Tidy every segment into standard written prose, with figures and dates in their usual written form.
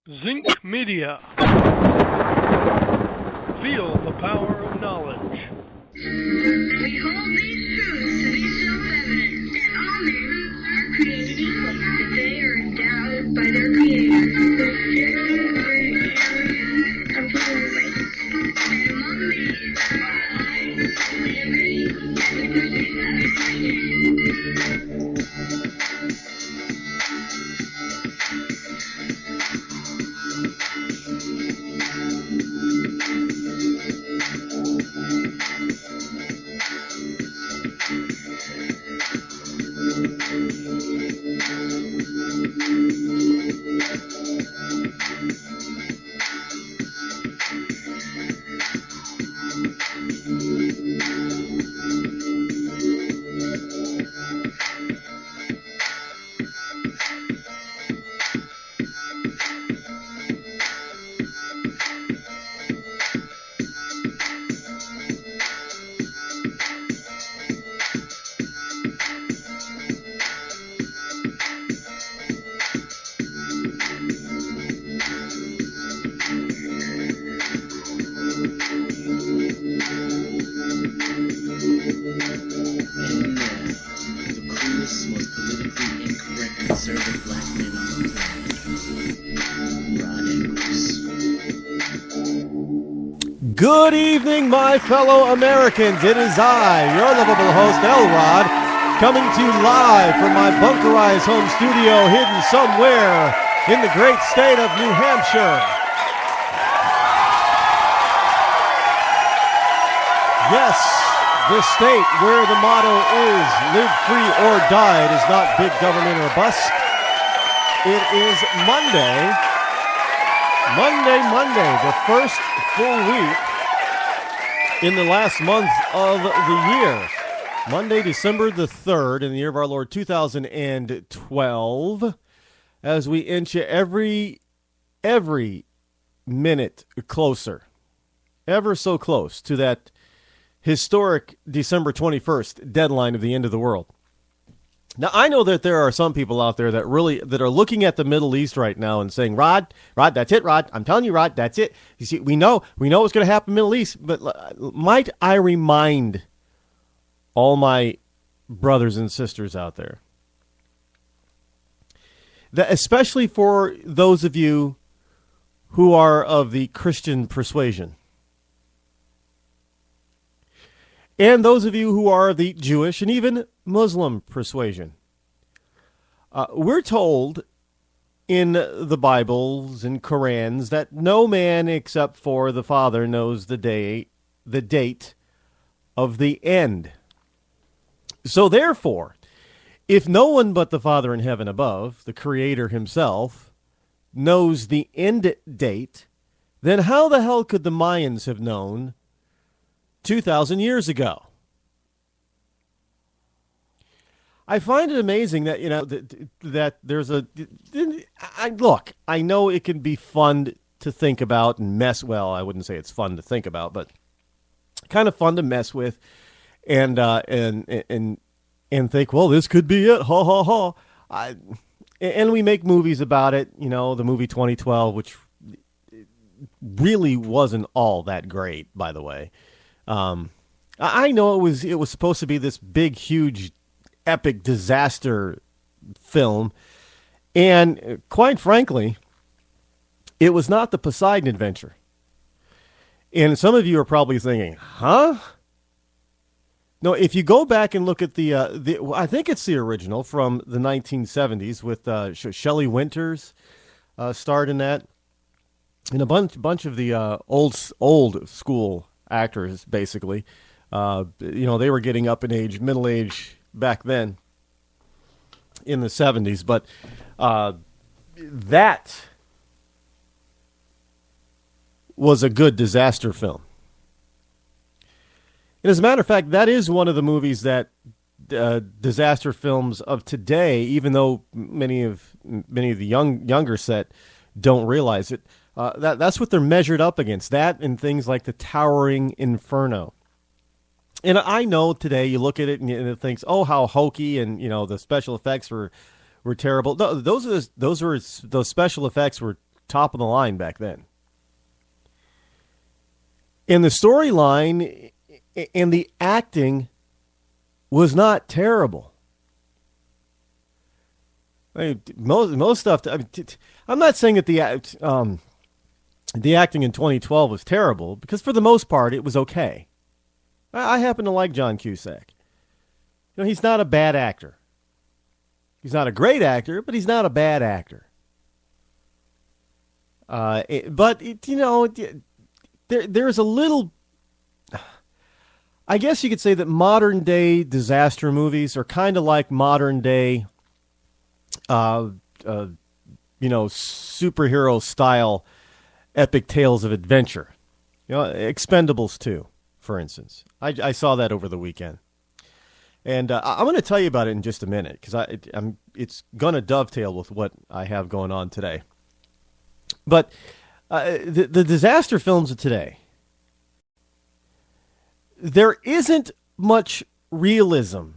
Zinc Media. Feel the power of knowledge. We hold these truths to be self-evident that all men are created equal, that they are endowed by their Creator. Completely. And among these are life, liberty, and the pursuit of happiness. Good evening, my fellow Americans. It is I, your lovable host, Rod, coming to you live from my bunkerized home studio hidden somewhere in the great state of New Hampshire. Yes, the state where the motto is live free or die. It is not big government or bust. It is Monday, the first full week in the last month of the year. Monday, December the 3rd, in the year of our Lord 2012, as we inch every minute closer, ever so close to that historic December 21st deadline of the end of the world. Now, I know that there are some people out there that are looking at the Middle East right now and saying, Rod, that's it, Rod. I'm telling you, Rod, that's it. You see, we know what's going to happen in the Middle East, but might I remind all my brothers and sisters out there that, especially for those of you who are of the Christian persuasion, and those of you who are the Jewish and even Muslim persuasion, we're told in the Bibles and Korans that no man except for the Father knows the date of the end. So therefore, if no one but the Father in heaven above, the Creator himself, knows the end date, then how the hell could the Mayans have known 2,000 years ago? I find it amazing that, that there's look, I know it can be fun to think about and I wouldn't say it's fun to think about, but kind of fun to mess with and think, well, this could be it, ha ha ha. And we make movies about it, the movie 2012, which really wasn't all that great, by the way. I know it was supposed to be this big, huge, epic disaster film, and quite frankly, it was not the Poseidon Adventure. And some of you are probably thinking, huh? No, if you go back and look at the I think it's the original from the 1970s with Shelley Winters starred in that, and a bunch of the old school actors, basically. They were getting up in age, middle age back then in the 70s, but that was a good disaster film. And as a matter of fact, that is one of the movies that disaster films of today, even though many of the younger set don't realize it, that's what they're measured up against. That and things like The Towering Inferno. And I know today you look at it and it thinks, oh, how hokey, and the special effects were terrible. No, those special effects were top of the line back then. And the storyline and the acting was not terrible. I mean, most stuff. I mean, I'm not saying that the acting in 2012 was terrible, because for the most part it was okay. I happen to like John Cusack. You know, he's not a bad actor. He's not a great actor, but he's not a bad actor. There's a little. I guess you could say that modern day disaster movies are kind of like modern day, superhero style epic tales of adventure. You know, Expendables 2, for instance. I saw that over the weekend. And I'm going to tell you about it in just a minute, because it's going to dovetail with what I have going on today. But the disaster films of today, there isn't much realism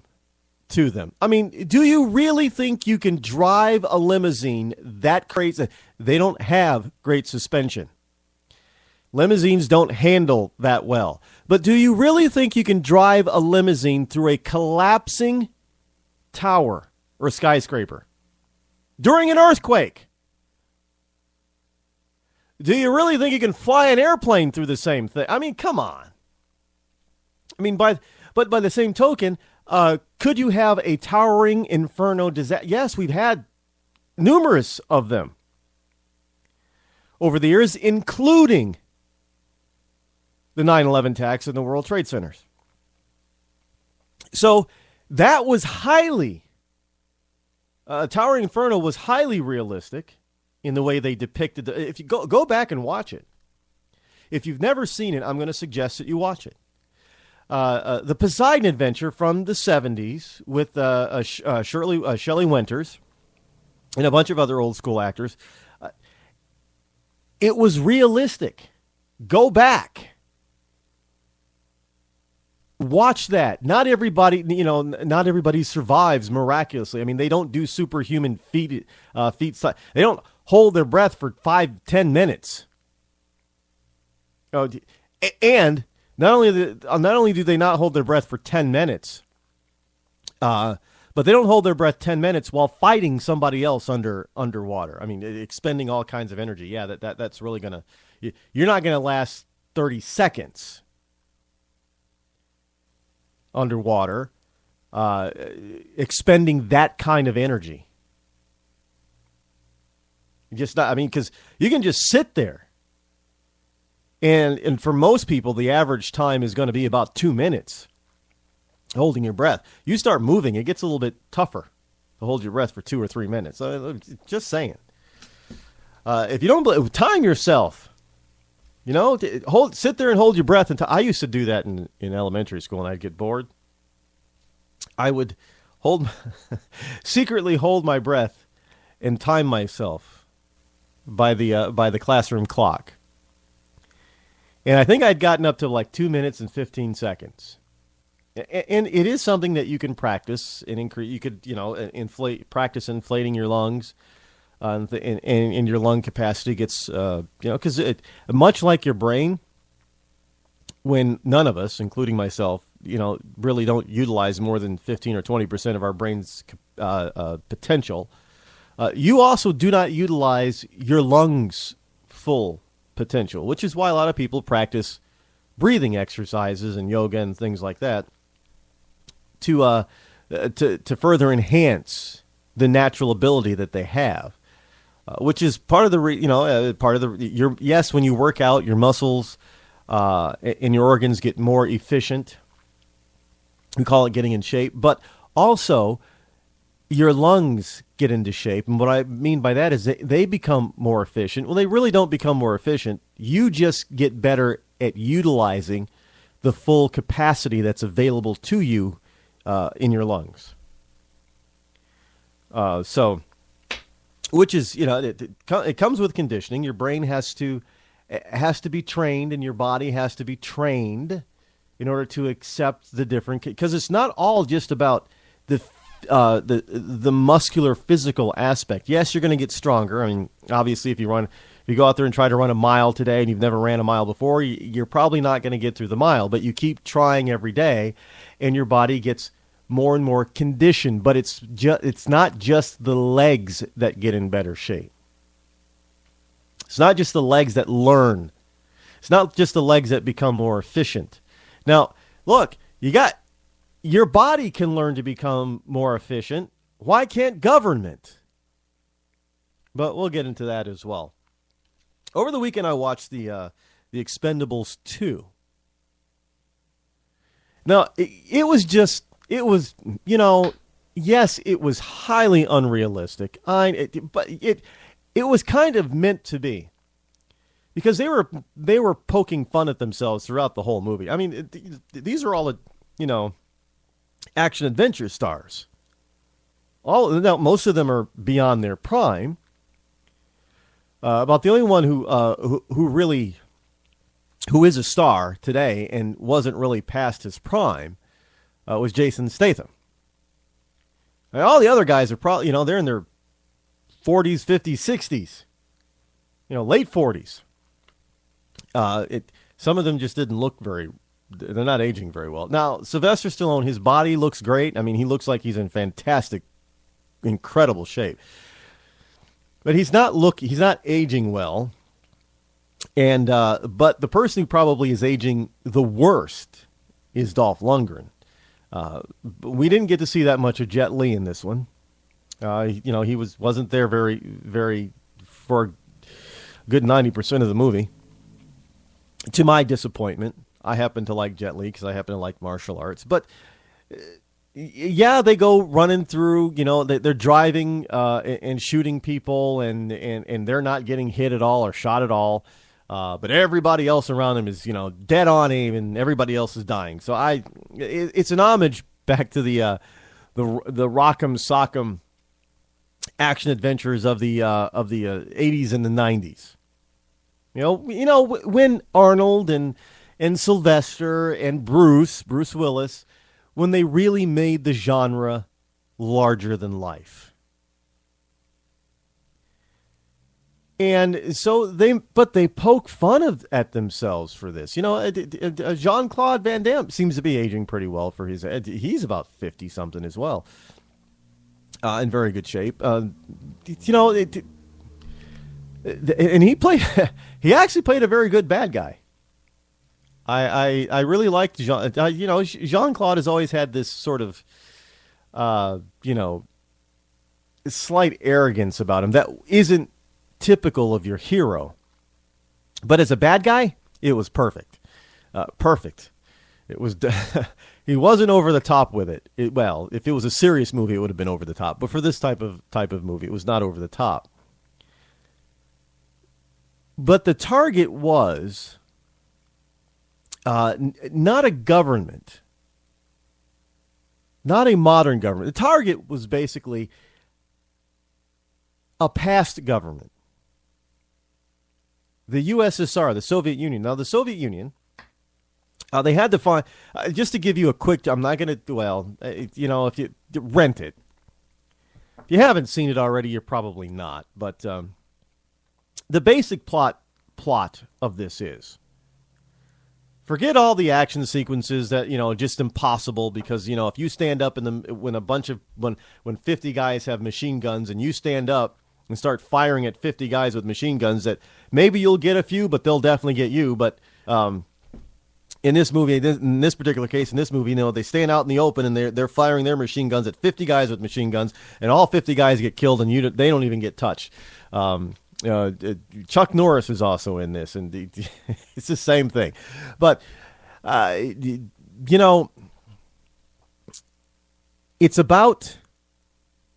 to them. I mean, do you really think you can drive a limousine that crazy? They don't have great suspension. Limousines don't handle that well. But do you really think you can drive a limousine through a collapsing tower or skyscraper during an earthquake? Do you really think you can fly an airplane through the same thing? I mean, come on. I mean, by the same token, could you have a towering inferno disaster? Yes, we've had numerous of them over the years, including the 9/11 attacks in the World Trade Centers. So that was Towering Inferno was highly realistic in the way they depicted if you go back and watch it. If you've never seen it, I'm going to suggest that you watch it. The Poseidon Adventure from the 70s with Shelley Winters and a bunch of other old school actors. It was realistic. Go back. Watch that. Not everybody survives miraculously. I mean, they don't do superhuman feet. They don't hold their breath for 5-10 minutes. And not only do they not hold their breath for 10 minutes, but they don't hold their breath 10 minutes while fighting somebody else underwater. I mean, expending all kinds of energy. Yeah, that's really gonna. You're not gonna last 30 seconds underwater, expending that kind of energy. Because you can just sit there, and for most people, the average time is going to be about 2 minutes holding your breath. You start moving, it gets a little bit tougher to hold your breath for 2 or 3 minutes. Just saying. If you don't time yourself. Sit there and hold your breath. I used to do that in elementary school, and I'd get bored. I would secretly hold my breath and time myself by the classroom clock. And I think I'd gotten up to like 2 minutes and 15 seconds. And it is something that you can practice and increase. You could, practice inflating your lungs. And your lung capacity gets, because much like your brain, when none of us, including myself, really don't utilize more than 15 or 20% of our brain's potential, you also do not utilize your lungs' full potential, which is why a lot of people practice breathing exercises and yoga and things like that to further enhance the natural ability that they have. Which is part of the, yes, when you work out, your muscles and your organs get more efficient. We call it getting in shape. But also, your lungs get into shape. And what I mean by that is they become more efficient. Well, they really don't become more efficient. You just get better at utilizing the full capacity that's available to you in your lungs. Which is, it comes with conditioning. Your brain has to be trained, and your body has to be trained in order to accept the different. Because it's not all just about the muscular physical aspect. Yes, you're going to get stronger. I mean, obviously, if you run If you go out there and try to run a mile today and you've never ran a mile before, you're probably not going to get through the mile, but you keep trying every day and your body gets more and more conditioned. But it's not just the legs that get in better shape. It's not just the legs that learn. It's not just the legs that become more efficient. Now, look, your body can learn to become more efficient. Why can't government? But we'll get into that as well. Over the weekend, I watched the Expendables 2. Now, it was, yes, it was highly unrealistic. But it was kind of meant to be. Because they were poking fun at themselves throughout the whole movie. I mean, these are all, action adventure stars. Now, most of them are beyond their prime. About the only one who is a star today and wasn't really past his prime was Jason Statham. And all the other guys are probably, they're in their 40s, 50s, 60s, late 40s. Some of them just didn't look they're not aging very well. Now, Sylvester Stallone, his body looks great. I mean, he looks like he's in fantastic, incredible shape. But he's not aging well. And but the person who probably is aging the worst is Dolph Lundgren. We didn't get to see that much of Jet Li in this one. He wasn't there very for a good 90% of the movie. To my disappointment, I happen to like Jet Li because I happen to like martial arts. But yeah, they go running through, they're driving and shooting people and they're not getting hit at all or shot at all. But everybody else around them is, dead on aim and everybody else is dying. So it's an homage back to the Rock'em Sock'em action adventures of the 80s and the 90s. When Arnold and Sylvester and Bruce Willis, when they really made the genre larger than life. And so they poke fun at themselves for this. Jean-Claude Van Damme seems to be aging pretty well for his age. He's about 50 something as well. In very good shape. And he actually played a very good bad guy. I really liked Jean. Jean-Claude has always had this sort of, slight arrogance about him that isn't typical of your hero. But as a bad guy, it was perfect. Perfect. It was. He wasn't over the top with it. Well, if it was a serious movie, it would have been over the top. But for this type of movie, it was not over the top. But the target was not a government, not a modern government. The target was basically a past government. The USSR, the Soviet Union. Now, the Soviet Union, they had to find, just to give you a quick, I'm not going to, if you rent it. If you haven't seen it already, you're probably not. But the basic plot of this is, forget all the action sequences that, just impossible because, if you stand up when 50 guys have machine guns and you stand up and start firing at 50 guys with machine guns, that maybe you'll get a few, but they'll definitely get you. But in this movie, in this particular case, they stand out in the open and they're firing their machine guns at 50 guys with machine guns, and all 50 guys get killed and they don't even get touched. Chuck Norris is also in this, and it's the same thing. But, it's about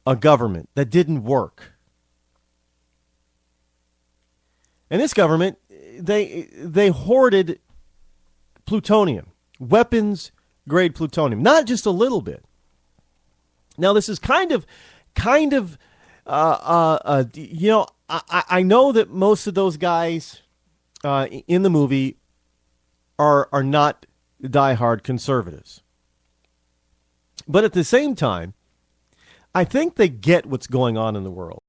a government that didn't work. And this government, they hoarded plutonium, weapons-grade plutonium, not just a little bit. Now, this is kind of, I know that most of those guys in the movie are not diehard conservatives. But at the same time, I think they get what's going on in the world.